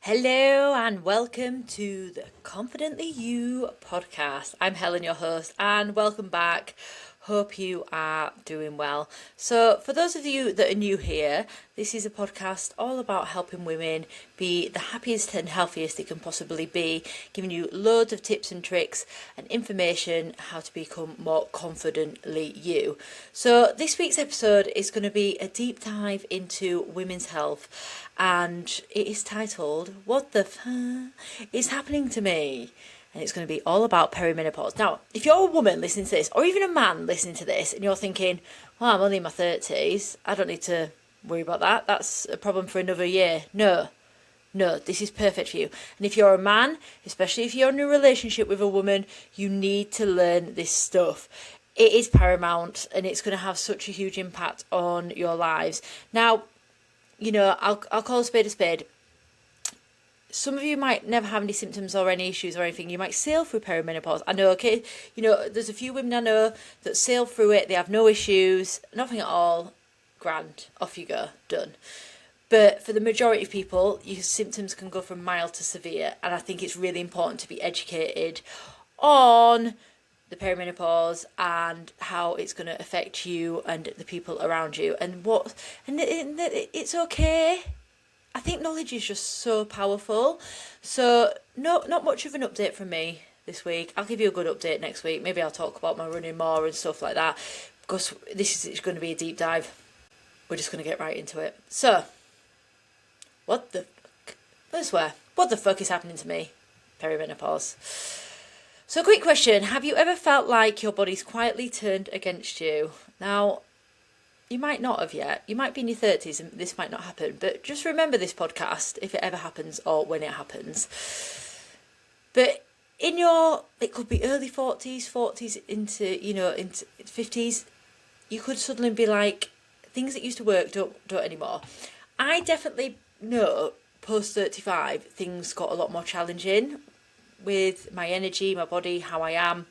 Hello and welcome to the Confidently You podcast. I'm Helen, your host, and welcome back. Hope you are doing well. So, for those of you that are new here, this is a podcast all about helping women be the happiest and healthiest they can possibly be, giving you loads of tips and tricks and information how to become more confidently you. So, this week's episode is going to be a deep dive into women's health, and it is titled, What the Fuck is Happening to Me? And it's going to be all about perimenopause. Now, if you're a woman listening to this, or even a man listening to this, and you're thinking, well, I'm only in my 30s, I don't need to worry about that, that's a problem for another year. No, this is perfect for you. And if you're a man, especially if you're in a relationship with a woman, you need to learn this stuff. It is paramount, and it's going to have such a huge impact on your lives. Now, I'll call a spade a spade. Some of you might never have any symptoms or any issues or anything. You might sail through perimenopause. I know, okay, there's a few women I know that sail through it. They have no issues, nothing at all. Grand, off you go, done. But for the majority of people, your symptoms can go from mild to severe. And I think it's really important to be educated on the perimenopause and how it's going to affect you and the people around you. And it's okay. I think knowledge is just so powerful. So not much of an update from me this week. I'll give you a good update next week. Maybe I'll talk about my running more and stuff like that, because this is going to be a deep dive. We're just going to get right into it. So, what the fuck is happening to me? Perimenopause. So, quick question. Have you ever felt like your body's quietly turned against you? Now, you might not have yet. You might be in your 30s and this might not happen. But just remember this podcast if it ever happens or when it happens. But it could be early 40s into 50s, you could suddenly be like, things that used to work don't anymore. I definitely know post 35 things got a lot more challenging with my energy, my body, how I am.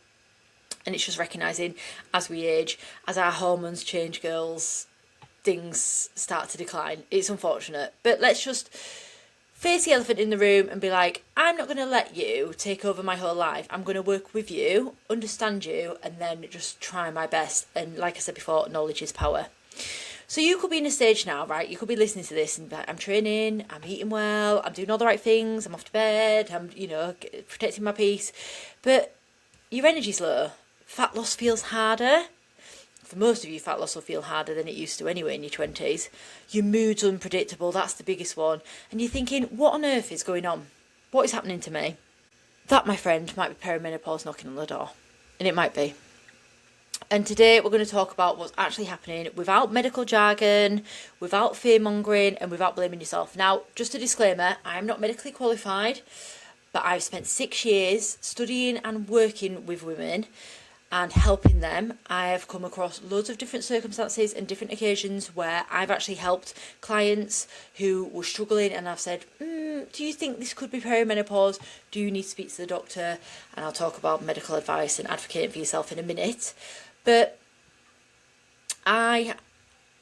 And it's just recognising as we age, as our hormones change, girls, things start to decline. It's unfortunate. But let's just face the elephant in the room and be like, I'm not going to let you take over my whole life. I'm going to work with you, understand you, and then just try my best. And like I said before, knowledge is power. So you could be in a stage now, right? You could be listening to this and be like, I'm training, I'm eating well, I'm doing all the right things, I'm off to bed, I'm, protecting my peace. But your energy's low. Fat loss feels harder. For most of you, fat loss will feel harder than it used to anyway in your 20s. Your mood's unpredictable, that's the biggest one. And you're thinking, what on earth is going on? What is happening to me? That, my friend, might be perimenopause knocking on the door. And it might be. And today we're going to talk about what's actually happening without medical jargon, without fear-mongering, and without blaming yourself. Now, just a disclaimer, I am not medically qualified, but I've spent 6 years studying and working with women and helping them. I have come across loads of different circumstances and different occasions where I've actually helped clients who were struggling, and I've said, do you think this could be perimenopause? Do you need to speak to the doctor? And I'll talk about medical advice and advocating for yourself in a minute. But I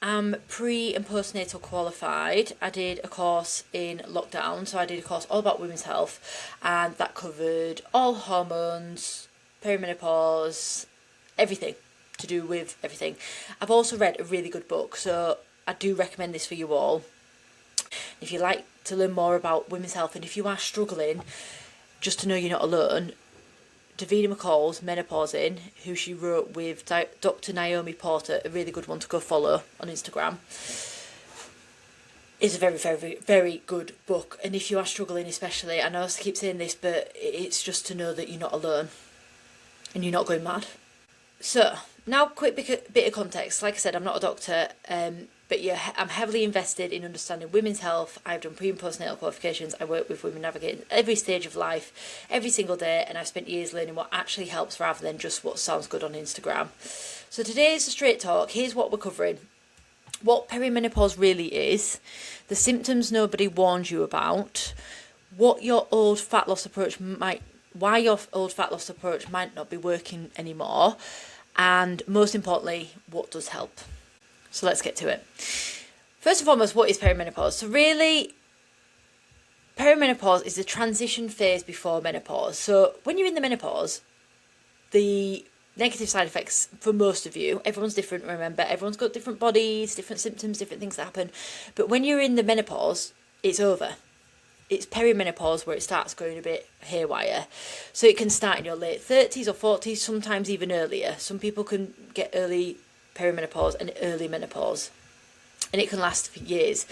am pre and postnatal qualified. I did a course in lockdown, so I did a course all about women's health, and that covered all hormones, perimenopause, everything to do with everything. I've also read a really good book, so I do recommend this for you all. If you like to learn more about women's health, and if you are struggling, just to know you're not alone, Davina McCall's Menopausing, who she wrote with Dr. Naomi Porter, a really good one to go follow on Instagram, is a very, very, very good book. And if you are struggling especially, I know I keep saying this, but it's just to know that you're not alone and you're not going mad. So, now quick bit of context. Like I said, I'm not a doctor, but yeah, I'm heavily invested in understanding women's health. I've done pre and postnatal qualifications. I work with women navigating every stage of life, every single day, and I've spent years learning what actually helps rather than just what sounds good on Instagram. So today is a straight talk. Here's what we're covering. What perimenopause really is, the symptoms nobody warned you about, why your old fat loss approach might not be working anymore, and most importantly, what does help. So let's get to it. First and foremost, what is perimenopause? So really, perimenopause is the transition phase before menopause. So when you're in the menopause, the negative side effects for most of you, everyone's different, remember, everyone's got different bodies, different symptoms, different things that happen. But when you're in the menopause, it's over. It's perimenopause where it starts going a bit haywire. So it can start in your late 30s or 40s, sometimes even earlier. Some people can get early perimenopause and early menopause, and it can last for years.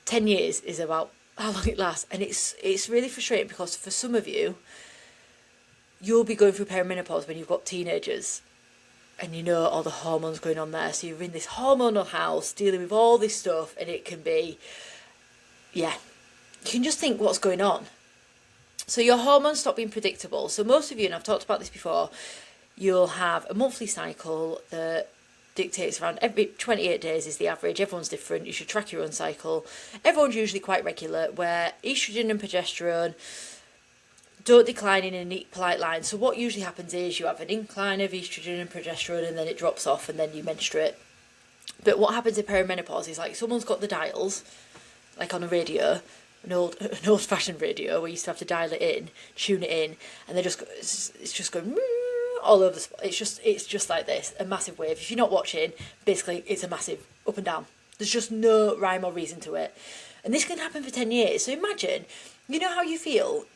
10 years is about how long it lasts, and it's really frustrating because for some of you, you'll be going through perimenopause when you've got teenagers and you know all the hormones going on there. So you're in this hormonal house dealing with all this stuff, and it can be, you can just think what's going on. So your hormones stop being predictable. So most of you, and I've talked about this before, you'll have a monthly cycle that dictates around every 28 days is the average. Everyone's different. You should track your own cycle. Everyone's usually quite regular, where estrogen and progesterone don't decline in a neat, polite line. So what usually happens is you have an incline of estrogen and progesterone, and then it drops off, and then you menstruate. But what happens in perimenopause is like someone's got the dials, like on a radio, an old-fashioned radio where you used to have to dial it in, tune it in, and it's just going all over the spot. It's just like this, a massive wave. If you're not watching, basically it's a massive up and down. There's just no rhyme or reason to it. And this can happen for 10 years. So imagine, you know how you feel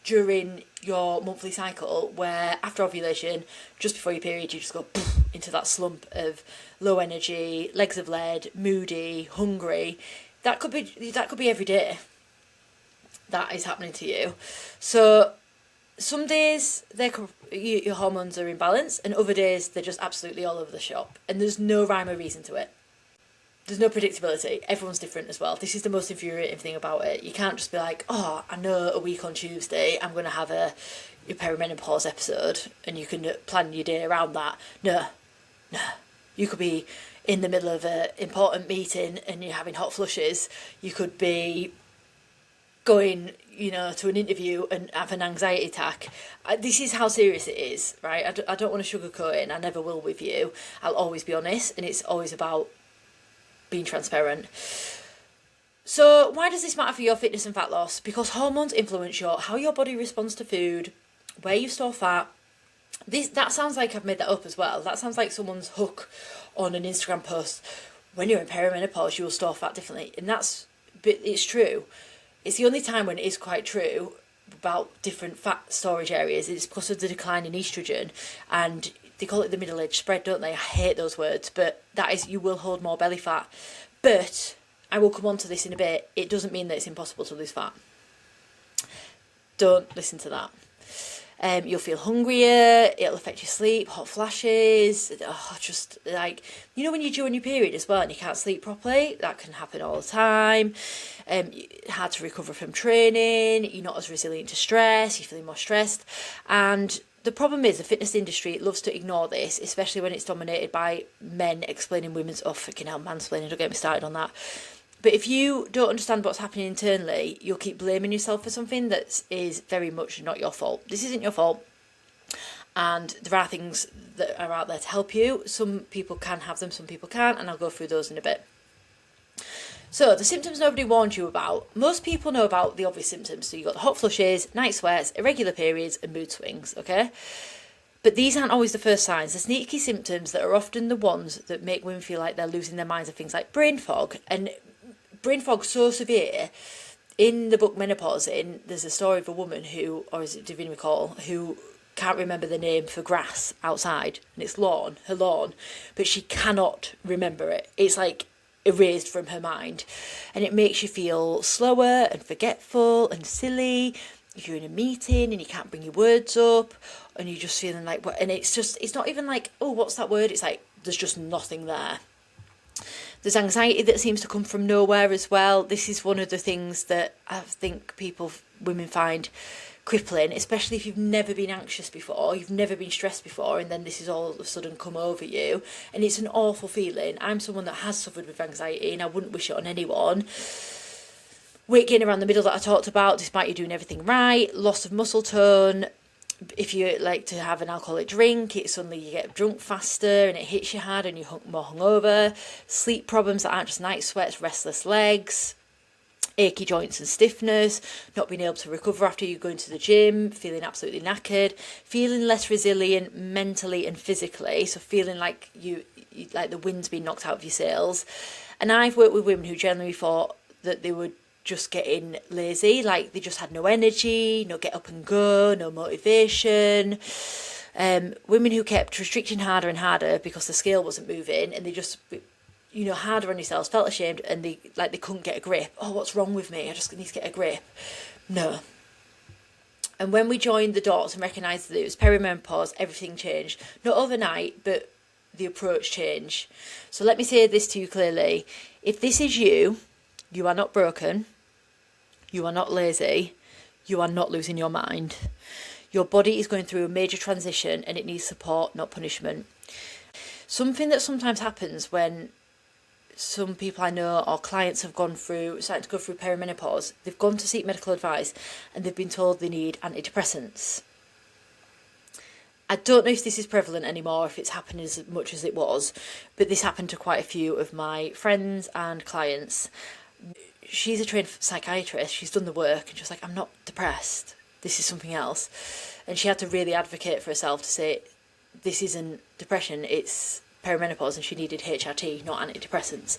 during your monthly cycle, where after ovulation, just before your period, you just go into that slump of low energy, legs of lead, moody, hungry. That could be every day that is happening to you. So some days your hormones are in balance, and other days they're just absolutely all over the shop, and there's no rhyme or reason to it. There's no predictability. Everyone's different as well. This is the most infuriating thing about it. You can't just be like, oh, I know a week on Tuesday I'm going to have your perimenopause episode, and you can plan your day around that. No. You could be in the middle of an important meeting and you're having hot flushes. You could be going, to an interview and have an anxiety attack. This is how serious it is, right? I don't want to sugarcoat it, and I never will with you. I'll always be honest, and it's always about being transparent. So why does this matter for your fitness and fat loss? Because hormones influence how your body responds to food, where you store fat. That sounds like I've made that up as well. That sounds like someone's hook on an Instagram post. When you're in perimenopause, you will store fat differently. And but it's true. It's the only time when it is quite true about different fat storage areas. It's because of the decline in estrogen, and they call it the middle age spread, don't they? I hate those words, but that is, you will hold more belly fat. But I will come on to this in a bit. It doesn't mean that it's impossible to lose fat. Don't listen to that. You'll feel hungrier, it'll affect your sleep, hot flashes, just like, when you're due on your period as well and you can't sleep properly, that can happen all the time. Hard to recover from training, you're not as resilient to stress, you're feeling more stressed. And the problem is the fitness industry loves to ignore this, especially when it's dominated by men explaining women's, freaking hell, mansplaining, don't get me started on that. But if you don't understand what's happening internally, you'll keep blaming yourself for something that is very much not your fault. This isn't your fault. And there are things that are out there to help you. Some people can have them, some people can't, and I'll go through those in a bit. So the symptoms nobody warned you about. Most people know about the obvious symptoms. So you've got the hot flushes, night sweats, irregular periods, and mood swings, okay? But these aren't always the first signs. The sneaky symptoms that are often the ones that make women feel like they're losing their minds are things like brain fog. And brain fog so severe, in the book Menopause, there's a story of a woman who, or is it Divine Recall, who can't remember the name for grass outside, and it's her lawn, but she cannot remember it. It's like erased from her mind, and it makes you feel slower and forgetful and silly. If you're in a meeting and you can't bring your words up, and you're just feeling like, what? And it's not even like, oh, what's that word? It's like there's just nothing there. There's anxiety that seems to come from nowhere as well. This is one of the things that I think women find crippling, especially if you've never been anxious before, you've never been stressed before, and then this is all of a sudden come over you. And it's an awful feeling. I'm someone that has suffered with anxiety, and I wouldn't wish it on anyone. Weight gain around the middle that I talked about, despite you doing everything right. Loss of muscle tone. If you like to have an alcoholic drink, suddenly you get drunk faster and it hits you hard and you're more hungover. Sleep problems that aren't just night sweats, restless legs. achy joints and stiffness, not being able to recover after you go into the gym, feeling absolutely knackered, feeling less resilient mentally and physically, so feeling like you like the wind's been knocked out of your sails. And I've worked with women who generally thought that they were just getting lazy, like they just had no energy, no get up and go, no motivation. Women who kept restricting harder and harder because the scale wasn't moving, and they just, harder on themselves, felt ashamed, and they couldn't get a grip. Oh, what's wrong with me? I just need to get a grip. No. And when we joined the dots and recognised that it was perimenopause, everything changed. Not overnight, but the approach changed. So let me say this to you clearly. If this is you, you are not broken, you are not lazy, you are not losing your mind. Your body is going through a major transition and it needs support, not punishment. Something that sometimes happens when some people I know or clients have started to go through perimenopause, they've gone to seek medical advice and they've been told they need antidepressants. I don't know if this is prevalent anymore, if it's happening as much as it was, but this happened to quite a few of my friends and clients. She's a trained psychiatrist, she's done the work, and she was like, I'm not depressed, this is something else. And she had to really advocate for herself to say, this isn't depression, it's perimenopause, and she needed HRT, not antidepressants.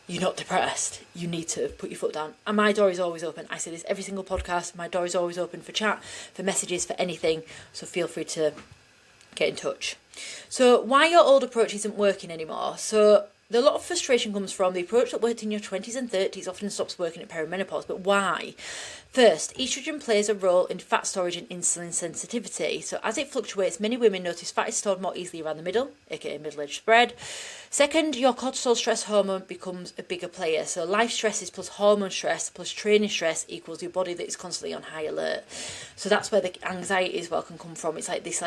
You're not depressed, you need to put your foot down. And my door is always open. I say this every single podcast, my door is always open for chat, for messages, for anything, so feel free to get in touch. So why your old approach isn't working anymore. So a lot of frustration comes from the approach that worked in your 20s and 30s often stops working at perimenopause. But why? First, estrogen plays a role in fat storage and insulin sensitivity. So as it fluctuates, many women notice fat is stored more easily around the middle, aka middle-aged spread. Second, your cortisol stress hormone becomes a bigger player. So life stresses plus hormone stress plus training stress equals your body that is constantly on high alert. So that's where the anxiety as well can come from. It's like this,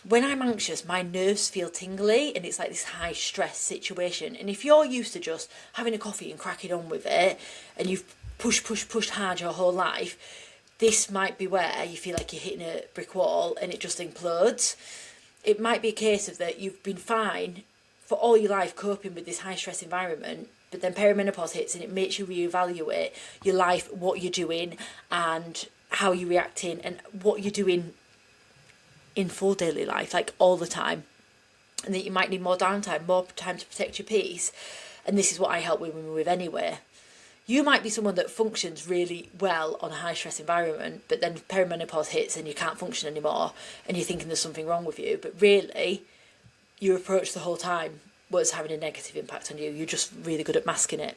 when I'm anxious, my nerves feel tingly and it's like this high stress situation. And if you're used to just having a coffee and cracking on with it, and you've pushed hard your whole life, this might be where you feel like you're hitting a brick wall and it just implodes. It might be a case of that you've been fine for all your life coping with this high stress environment, but then perimenopause hits and it makes you reevaluate your life, what you're doing and how you're reacting and what you're doing in full daily life, like all the time, and that you might need more downtime, more time to protect your peace. And this is what I help women with anyway. You might be someone that functions really well on a high stress environment, but then perimenopause hits and you can't function anymore and you're thinking there's something wrong with you, but really your approach the whole time was having a negative impact on you. You're just really good at masking it.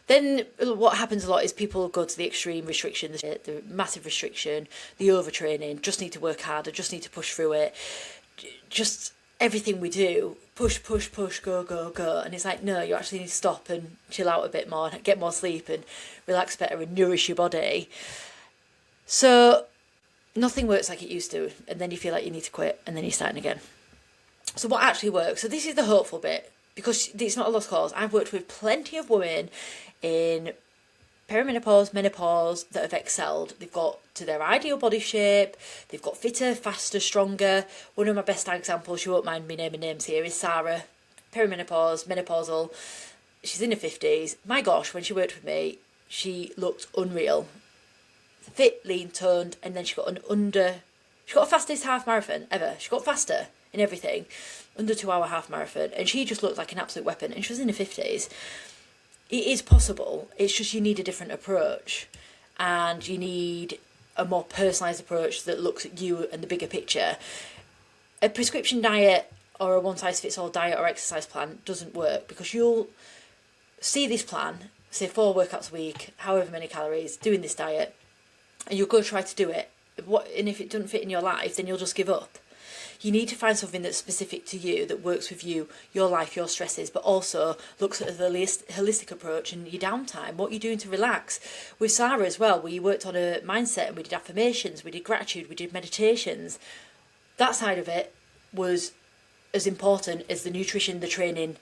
Then what happens a lot is people go to the extreme restriction, the massive restriction, the overtraining, just need to work harder, just need to push through it. Just everything we do, push, go. And it's like, no, you actually need to stop and chill out a bit more, get more sleep and relax better and nourish your body. So nothing works like it used to. And then you feel like you need to quit and then you're starting again. So what actually works? So this is the hopeful bit, because it's not a lost cause. I've worked with plenty of women in perimenopause, menopause that have excelled. They've got to their ideal body shape, they've got fitter, faster, stronger. One of my best examples, you won't mind me naming names here, is Sarah. Perimenopause, menopausal. She's in her 50s. My gosh, when she worked with me, she looked unreal. Fit, lean, toned, and then she got the fastest half marathon ever. She got faster in everything, under 2 hour half marathon, and she just looked like an absolute weapon, and she was in her 50s. It is possible, it's just you need a different approach, and you need a more personalised approach that looks at you and the bigger picture. A prescription diet or a one-size-fits-all diet or exercise plan doesn't work, because you'll see this plan, say 4 workouts a week, however many calories, doing this diet, and you'll go try to do it, and if it doesn't fit in your life, then you'll just give up. You need to find something that's specific to you, that works with you, your life, your stresses, but also looks at the holistic approach and your downtime, what you're doing to relax. With Sarah as well, we worked on a mindset and we did affirmations, we did gratitude, we did meditations. That side of it was as important as the nutrition, the training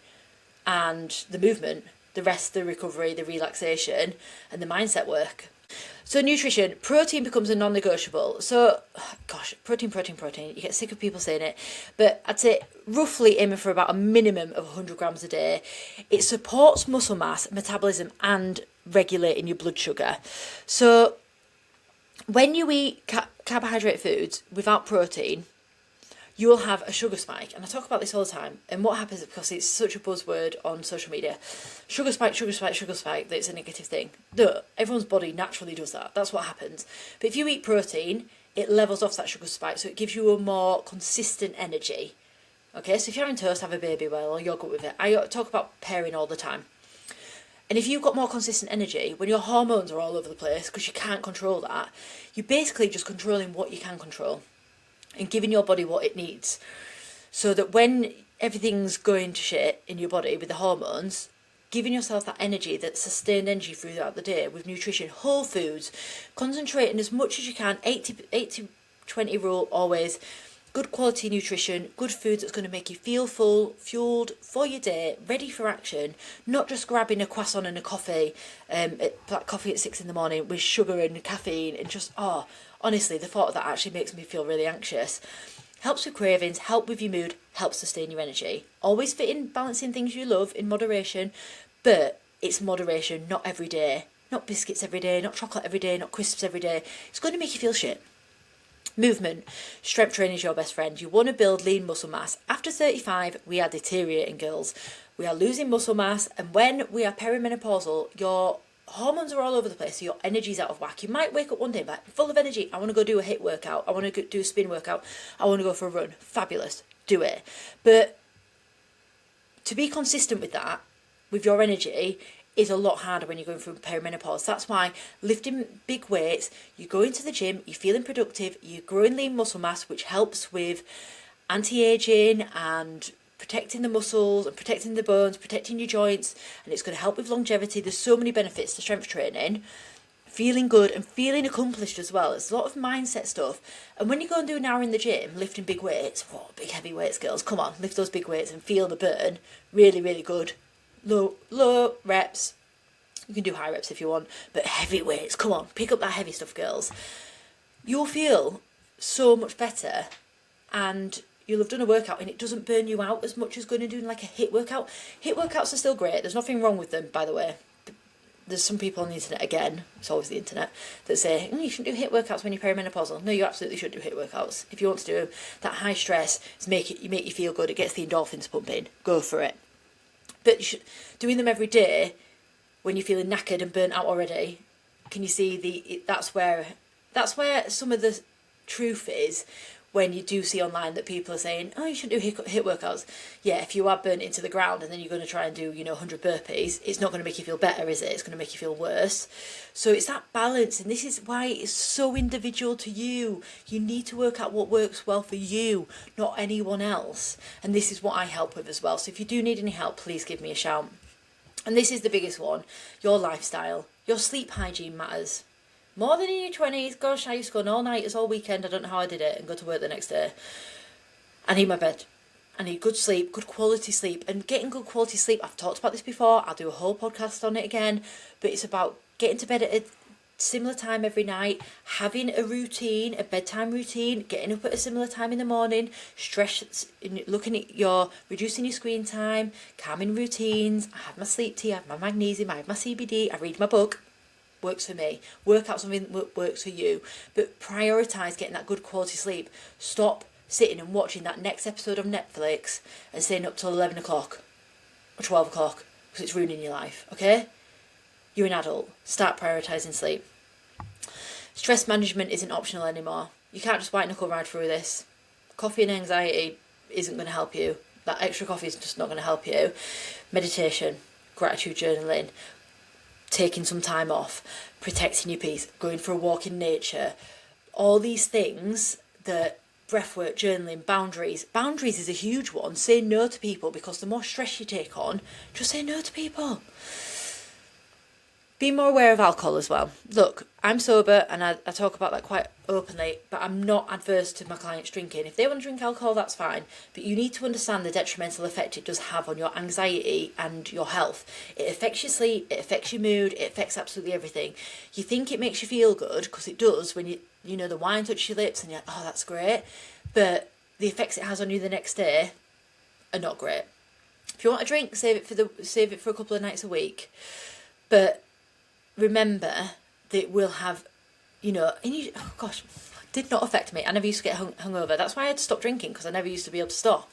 and the movement, the rest, the recovery, the relaxation and the mindset work. So nutrition, protein becomes a non-negotiable. So, protein. You get sick of people saying it. But I'd say roughly aiming for about a minimum of 100 grams a day. It supports muscle mass, metabolism and regulating your blood sugar. So when you eat carbohydrate foods without protein, you will have a sugar spike. And I talk about this all the time. And what happens is, because it's such a buzzword on social media, sugar spike, sugar spike, sugar spike, that it's a negative thing. No, everyone's body naturally does that. That's what happens. But if you eat protein, it levels off that sugar spike, so it gives you a more consistent energy. Okay, so if you're having toast, have a baby oil or yogurt with it. I talk about pairing all the time. And if you've got more consistent energy, when your hormones are all over the place, because you can't control that, you're basically just controlling what you can control and giving your body what it needs. So that when everything's going to shit in your body with the hormones, giving yourself that energy, that sustained energy throughout the day with nutrition, whole foods, concentrating as much as you can, 80-20 rule always, good quality nutrition, good food that's going to make you feel full, fueled for your day, ready for action, not just grabbing a croissant and a coffee, black coffee at 6 a.m. with sugar and caffeine, and just, honestly, the thought of that actually makes me feel really anxious. Helps with cravings, help with your mood, helps sustain your energy. Always fit in balancing things you love in moderation, but it's moderation, not every day. Not biscuits every day, not chocolate every day, not crisps every day. It's going to make you feel shit. Movement. Strength training is your best friend. You want to build lean muscle mass. After 35, we are deteriorating, girls. We are losing muscle mass, and when we are perimenopausal, your hormones are all over the place, so your energy's out of whack. You might wake up one day like, full of energy. I want to go do a HIIT workout. I want to do a spin workout. I want to go for a run. Fabulous. Do it. But to be consistent with that, with your energy, is a lot harder when you're going through perimenopause. That's why lifting big weights, you go into the gym, you're feeling productive, you're growing lean muscle mass, which helps with anti-aging and protecting the muscles and protecting the bones, protecting your joints, and it's going to help with longevity. There's so many benefits to strength training. Feeling good and feeling accomplished as well. It's a lot of mindset stuff. And when you go and do an hour in the gym, lifting big weights, big heavy weights, girls, come on, lift those big weights and feel the burn. Really, really good. Low reps. You can do high reps if you want, but heavy weights, come on, pick up that heavy stuff, girls. You'll feel so much better, and you'll have done a workout and it doesn't burn you out as much as going and doing like a HIIT workout. HIIT workouts are still great. There's nothing wrong with them, by the way. There's some people on the internet, again, it's always the internet, that say, you shouldn't do HIIT workouts when you're perimenopausal. No, you absolutely should do HIIT workouts. If you want to do that high stress, make you feel good, it gets the endorphins pumping, go for it. But doing them every day when you're feeling knackered and burnt out already, can you see that's where some of the truth is, when you do see online that people are saying, you should do HIIT workouts. Yeah, if you are burnt into the ground and then you're going to try and do 100 burpees, it's not going to make you feel better, is it? It's going to make you feel worse. So it's that balance, and this is why it's so individual to you. You need to work out what works well for you, not anyone else. And this is what I help with as well. So if you do need any help, please give me a shout. And this is the biggest one, your lifestyle. Your sleep hygiene matters. More than in your 20s. Gosh, I used to go on all-nighters all weekend. I don't know how I did it, and go to work the next day. I need my bed. I need good sleep, good quality sleep. And getting good quality sleep, I've talked about this before. I'll do a whole podcast on it again. But it's about getting to bed at a similar time every night, having a routine, a bedtime routine, getting up at a similar time in the morning, looking at reducing your screen time, calming routines. I have my sleep tea, I have my magnesium, I have my CBD, I read my book. Works for me. Work out something that works for you. But prioritise getting that good quality sleep. Stop sitting and watching that next episode of Netflix and staying up till 11 o'clock or 12 o'clock because it's ruining your life, okay? You're an adult. Start prioritising sleep. Stress management isn't optional anymore. You can't just white knuckle ride through this. Coffee and anxiety isn't going to help you. That extra coffee is just not going to help you. Meditation, gratitude journaling, taking some time off, protecting your peace, going for a walk in nature, all these things that breathwork, journaling, boundaries. Boundaries is a huge one. Say no to people, because the more stress you take on, just say no to people. Be more aware of alcohol as well. Look, I'm sober and I talk about that quite openly, but I'm not adverse to my clients drinking. If they want to drink alcohol, that's fine. But you need to understand the detrimental effect it does have on your anxiety and your health. It affects your sleep, it affects your mood, it affects absolutely everything. You think it makes you feel good, because it does when the wine touches your lips and you're like, oh, that's great. But the effects it has on you the next day are not great. If you want a drink, save it for a couple of nights a week. But remember that we'll have, oh gosh, it did not affect me. I never used to get hungover. That's why I had to stop drinking, because I never used to be able to stop.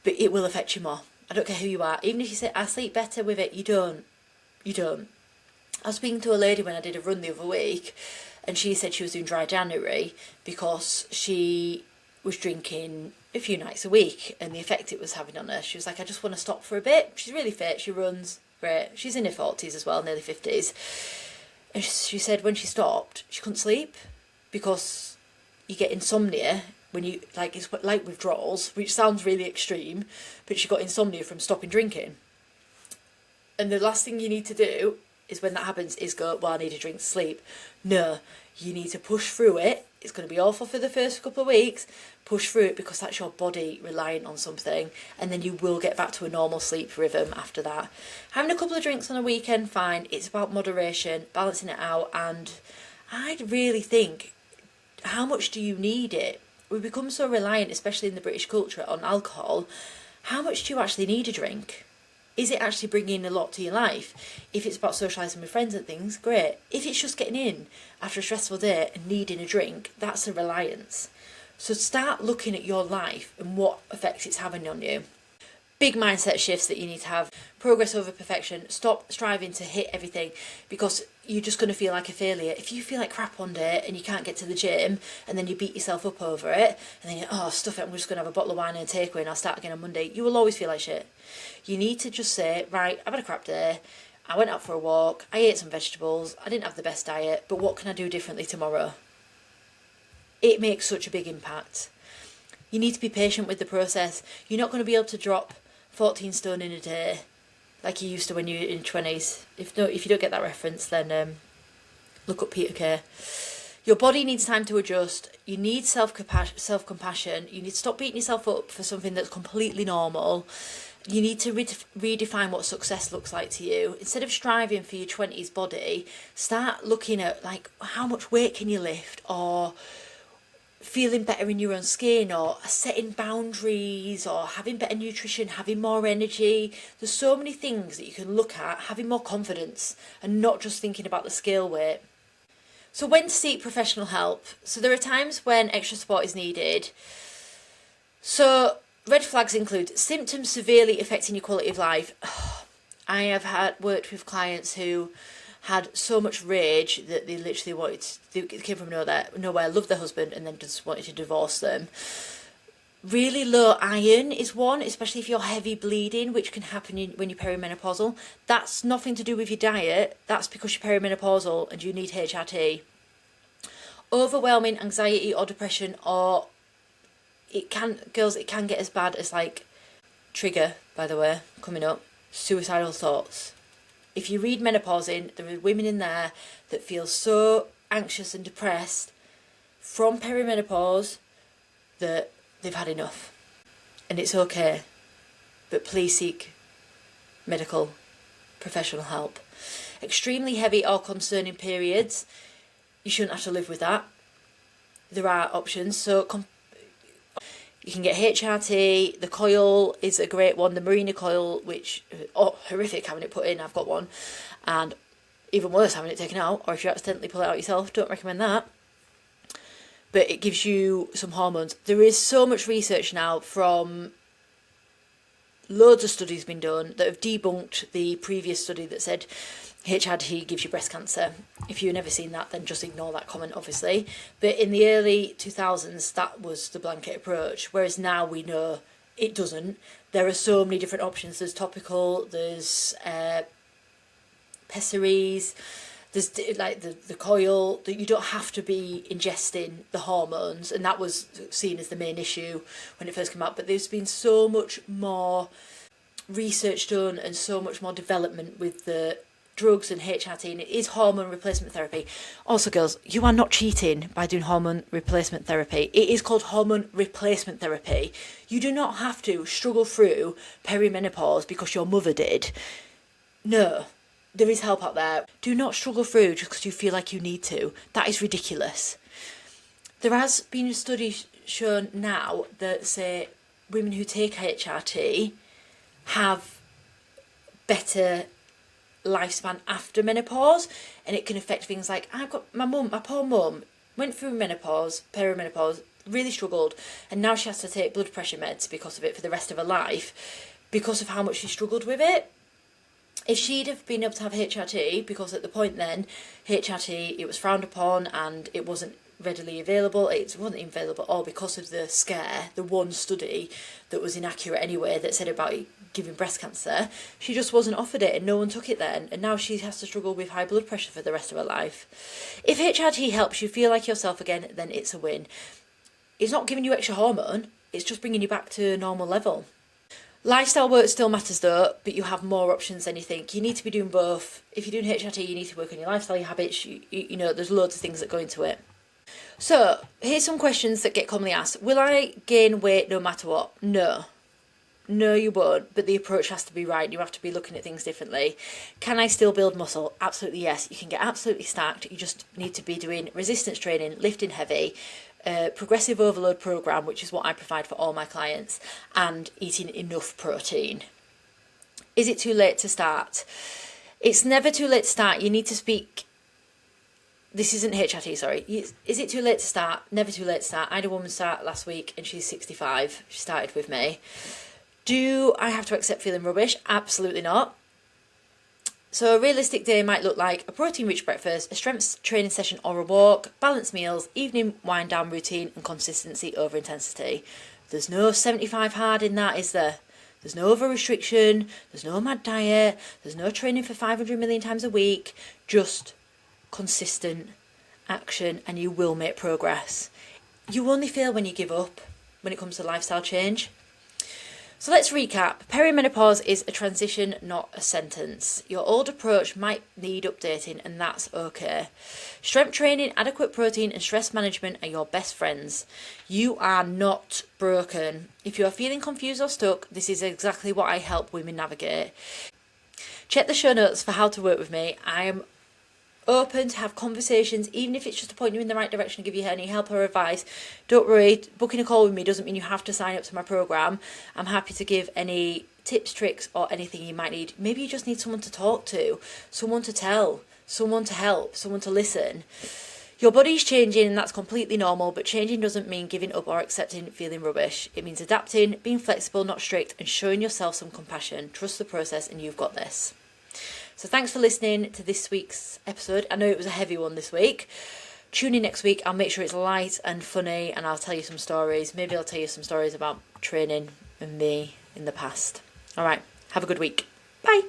But it will affect you more. I don't care who you are. Even if you say, I sleep better with it, you don't. You don't. I was speaking to a lady when I did a run the other week, and she said she was doing dry January because she was drinking a few nights a week and the effect it was having on her. She was like, I just want to stop for a bit. She's really fit, she runs great. She's in her 40s as well, nearly 50s. And she said when she stopped, she couldn't sleep because you get insomnia when you, like, it's like withdrawals, which sounds really extreme, but she got insomnia from stopping drinking. And the last thing you need to do is when that happens is go, well, I need a drink to sleep. No, you need to push through it. It's going to be awful for the first couple of weeks. Push through it because that's your body reliant on something, and then you will get back to a normal sleep rhythm after that. Having a couple of drinks on a weekend, fine. It's about moderation, balancing it out, and I'd really think, how much do you need it? We become so reliant, especially in the British culture, on alcohol. How much do you actually need a drink? Is it actually bringing a lot to your life? If it's about socialising with friends and things, great. If it's just getting in after a stressful day and needing a drink, that's a reliance. So start looking at your life and what effects it's having on you. Big mindset shifts that you need to have. Progress over perfection. Stop striving to hit everything, because you're just going to feel like a failure. If you feel like crap one day and you can't get to the gym, and then you beat yourself up over it, and then you're, oh, stuff it, I'm just going to have a bottle of wine and a takeaway and I'll start again on Monday, you will always feel like shit. You need to just say, right, I've had a crap day, I went out for a walk, I ate some vegetables, I didn't have the best diet, but what can I do differently tomorrow? It makes such a big impact. You need to be patient with the process. You're not going to be able to drop 14 stone in a day like you used to when you were in your 20s. If you don't get that reference, then look up Peter Kay. Your body needs time to adjust. You need self-compassion. You need to stop beating yourself up for something that's completely normal. You need to redefine what success looks like to you. Instead of striving for your 20s body, start looking at, like, how much weight can you lift, or feeling better in your own skin, or setting boundaries, or having better nutrition, having more energy. There's so many things that you can look at, having more confidence, and not just thinking about the scale weight. So when to seek professional help. So there are times when extra support is needed. So red flags include symptoms severely affecting your quality of life. I have worked with clients who had so much rage that they literally they came from nowhere, loved their husband, and then just wanted to divorce them. Really low iron is one, especially if you're heavy bleeding, which can happen when you're perimenopausal. That's nothing to do with your diet. That's because you're perimenopausal and you need HRT. Overwhelming anxiety or depression, or it can get as bad as, like, trigger, by the way, coming up, suicidal thoughts. If you read Menopause there are women in there that feel so anxious and depressed from perimenopause that they've had enough. And it's okay. But please seek medical professional help. Extremely heavy or concerning periods, you shouldn't have to live with that. There are options. So you can get HRT, the coil is a great one, the Marina coil, which, horrific having it put in, I've got one, and even worse having it taken out, or if you accidentally pull it out yourself, don't recommend that. But it gives you some hormones. There is so much research now, from loads of studies been done that have debunked the previous study that said HRT gives you breast cancer. If you've never seen that, then just ignore that comment, obviously. But in the early 2000s, that was the blanket approach, whereas now we know it doesn't. There are so many different options. There's topical, there's pessaries, there's like the coil, that you don't have to be ingesting the hormones, and that was seen as the main issue when it first came out. But there's been so much more research done and so much more development with the drugs and HRT, and it is hormone replacement therapy. Also, girls, you are not cheating by doing hormone replacement therapy. It is called hormone replacement therapy. You do not have to struggle through perimenopause because your mother did. No, there is help out there. Do not struggle through just because you feel like you need to. That is ridiculous. There has been a study shown now that say women who take HRT have better lifespan after menopause, and it can affect things like, I've got my poor mum went through menopause, perimenopause, really struggled, and now she has to take blood pressure meds because of it for the rest of her life, because of how much she struggled with it. If she'd have been able to have HRT, because at the point then, HRT, it was frowned upon and it wasn't readily available, it wasn't even available at all because of the scare, the one study that was inaccurate anyway that said about it giving breast cancer, she just wasn't offered it and no one took it then, and now she has to struggle with high blood pressure for the rest of her life. If HRT helps you feel like yourself again, then it's a win. It's not giving you extra hormone, it's just bringing you back to a normal level. Lifestyle work still matters though, but you have more options than you think. You need to be doing both. If you're doing HRT, you need to work on your lifestyle, your habits, you know, there's loads of things that go into it. So, here's some questions that get commonly asked. Will I gain weight no matter what? No. No, you won't, but the approach has to be right. You have to be looking at things differently. Can I still build muscle? Absolutely yes. You can get absolutely stacked. You just need to be doing resistance training, lifting heavy, progressive overload program, which is what I provide for all my clients, and eating enough protein. Is it too late to start? It's never too late to start. You need to speak. This isn't HRT, sorry. Is it too late to start? Never too late to start. I had a woman start last week and she's 65. She started with me. Do I have to accept feeling rubbish? Absolutely not. So a realistic day might look like a protein-rich breakfast, a strength training session or a walk, balanced meals, evening wind-down routine and consistency over intensity. There's no 75 hard in that, is there? There's no over-restriction, there's no mad diet, there's no training for 500 million times a week, just consistent action and you will make progress. You only fail when you give up when it comes to lifestyle change. So let's recap. Perimenopause is a transition, not a sentence. Your old approach might need updating and that's okay. Strength training, adequate protein and stress management are your best friends. You are not broken. If you are feeling confused or stuck, this is exactly what I help women navigate. Check the show notes for how to work with me. I am open to have conversations, even if it's just to point you in the right direction, give you any help or advice. Don't worry, booking a call with me doesn't mean you have to sign up to my programme. I'm happy to give any tips, tricks or anything you might need. Maybe you just need someone to talk to, someone to tell, someone to help, someone to listen. Your body's changing and that's completely normal, but changing doesn't mean giving up or accepting feeling rubbish. It means adapting, being flexible, not strict, and showing yourself some compassion. Trust the process and you've got this. So thanks for listening to this week's episode. I know it was a heavy one this week. Tune in next week. I'll make sure it's light and funny and I'll tell you some stories. Maybe I'll tell you some stories about training and me in the past. All right. Have a good week. Bye.